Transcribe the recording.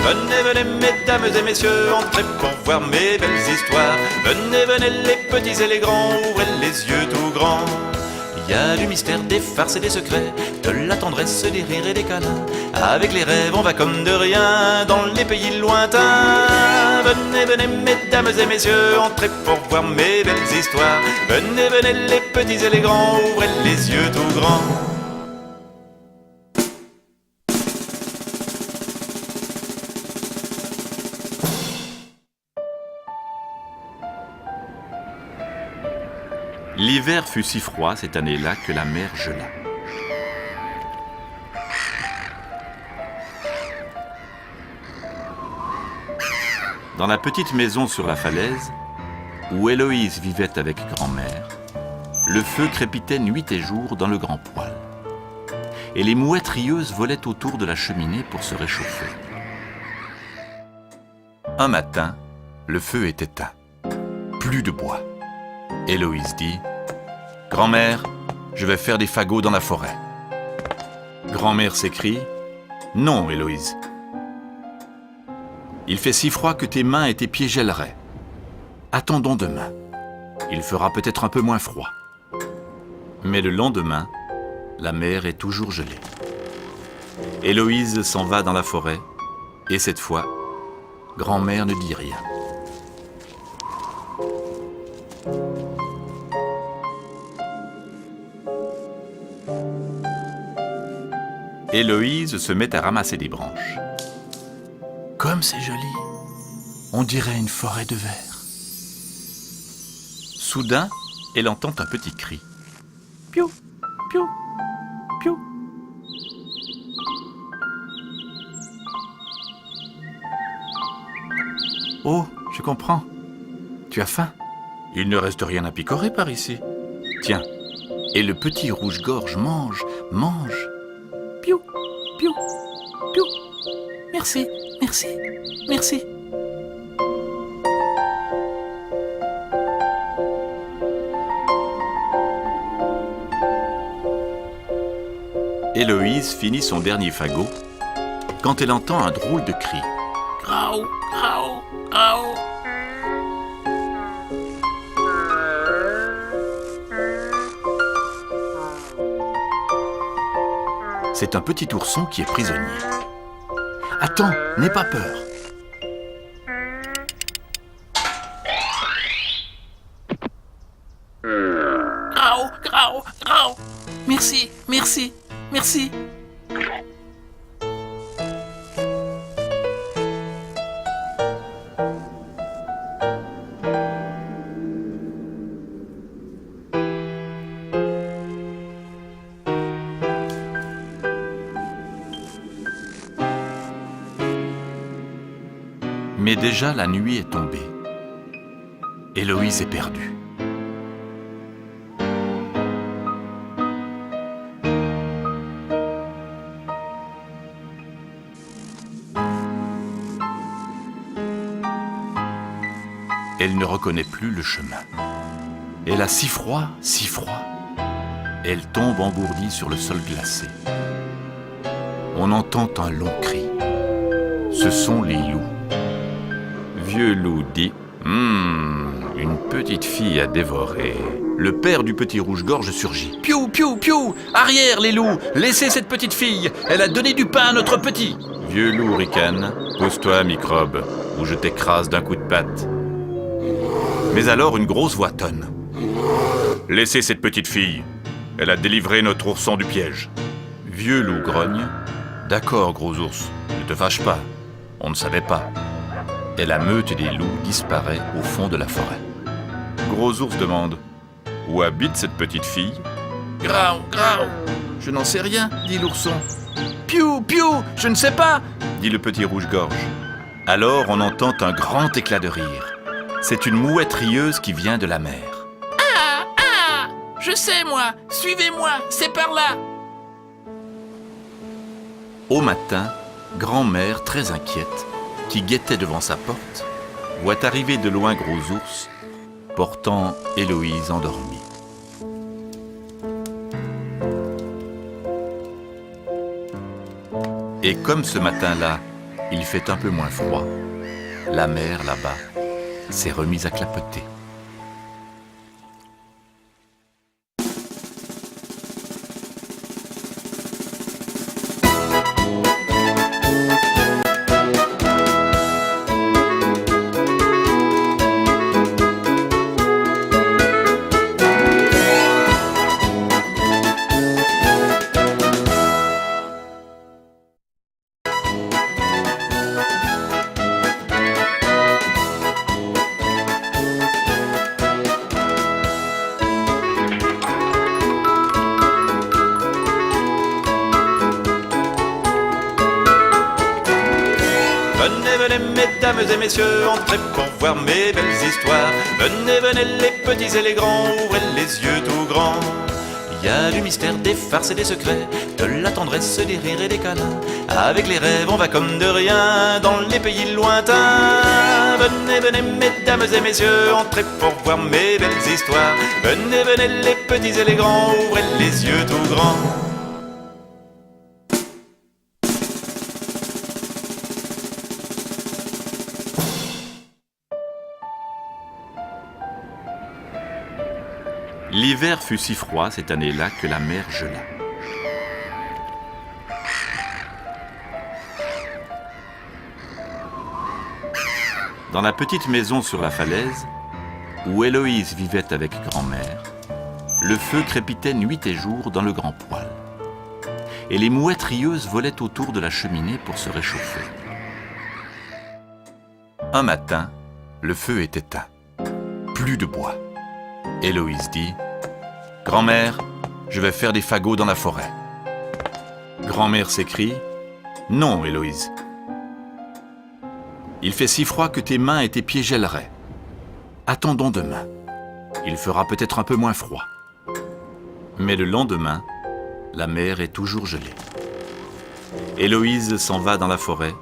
Venez, venez, mesdames et messieurs, entrez pour voir mes belles histoires. Venez, venez, les petits et les grands, ouvrez les yeux tout grands. Il y a du mystère, des farces et des secrets, de la tendresse, des rires et des câlins. Avec les rêves, on va comme de rien dans les pays lointains. Venez, venez, mesdames et messieurs, entrez pour voir mes belles histoires. Venez, venez, les petits et les grands, ouvrez les yeux tout grands. L'hiver fut si froid cette année-là que la mer gela. Dans la petite maison sur la falaise, où Héloïse vivait avec grand-mère, le feu crépitait nuit et jour dans le grand poêle. Et les mouettes rieuses volaient autour de la cheminée pour se réchauffer. Un matin, le feu est éteint. Plus de bois. Héloïse dit « Grand-mère, je vais faire des fagots dans la forêt. » Grand-mère s'écrie « Non, Héloïse. Il fait si froid que tes mains et tes pieds gèleraient. Attendons demain. Il fera peut-être un peu moins froid. » Mais le lendemain, la mer est toujours gelée. Héloïse s'en va dans la forêt et cette fois, grand-mère ne dit rien. Héloïse se met à ramasser des branches. Comme c'est joli, on dirait une forêt de verre. Soudain, elle entend un petit cri. Piou, piou, piou. Oh, je comprends. Tu as faim? Il ne reste rien à picorer par ici. Tiens, et le petit rouge-gorge mange, mange. Piou, piou, piou. Merci, merci, merci. Héloïse finit son dernier fagot quand elle entend un drôle de cri. Graou, graou, graou. C'est un petit ourson qui est prisonnier. Attends, n'aie pas peur. Graou, graou, graou. Merci, merci, merci. Mais déjà la nuit est tombée. Héloïse est perdue. Elle ne reconnaît plus le chemin. Elle a si froid, si froid. Elle tombe engourdie sur le sol glacé. On entend un long cri. Ce sont les loups. Vieux loup dit « une petite fille à dévorer. » Le père du petit rouge-gorge surgit. « Piou, piou, piou! Arrière, les loups! Laissez cette petite fille! Elle a donné du pain à notre petit !» Vieux loup ricane. « Pousse-toi, microbe, ou je t'écrase d'un coup de patte. » Mais alors une grosse voix tonne. « Laissez cette petite fille! Elle a délivré notre ourson du piège. » Vieux loup grogne. « D'accord, gros ours, ne te fâche pas. On ne savait pas. » Et la meute des loups disparaît au fond de la forêt. Gros ours demande « Où habite cette petite fille ?»« Graou, graou, je n'en sais rien, dit l'ourson. »« Piou, piou, je ne sais pas, dit le petit rouge-gorge. Alors on entend un grand éclat de rire. C'est une mouette rieuse qui vient de la mer. « Ah, ah, je sais moi, suivez-moi, c'est par là. » Au matin, grand-mère, très inquiète, qui guettait devant sa porte, voit arriver de loin Gros ours, portant Héloïse endormie. Et comme ce matin-là, Il fait un peu moins froid. La mer, là-bas, s'est remise à clapoter. Venez, venez, mesdames et messieurs, entrez pour voir mes belles histoires. Venez, venez, les petits et les grands, ouvrez les yeux tout grands. Il y a du mystère, des farces et des secrets, de la tendresse, des rires et des câlins. Avec les rêves, on va comme de rien dans les pays lointains. Venez, venez, mesdames et messieurs, entrez pour voir mes belles histoires. Venez, venez, les petits et les grands, ouvrez les yeux tout grands. L'hiver fut si froid cette année-là que la mer gela. Dans la petite maison sur la falaise, où Héloïse vivait avec grand-mère, le feu crépitait nuit et jour dans le grand poêle. Et les mouettes rieuses volaient autour de la cheminée pour se réchauffer. Un matin, le feu est éteint. Plus de bois. Héloïse dit « Grand-mère, je vais faire des fagots dans la forêt. » Grand-mère s'écrie « Non, Héloïse. Il fait si froid que tes mains et tes pieds gèleraient. Attendons demain. Il fera peut-être un peu moins froid. » Mais le lendemain, la mer est toujours gelée. Héloïse s'en va dans la forêt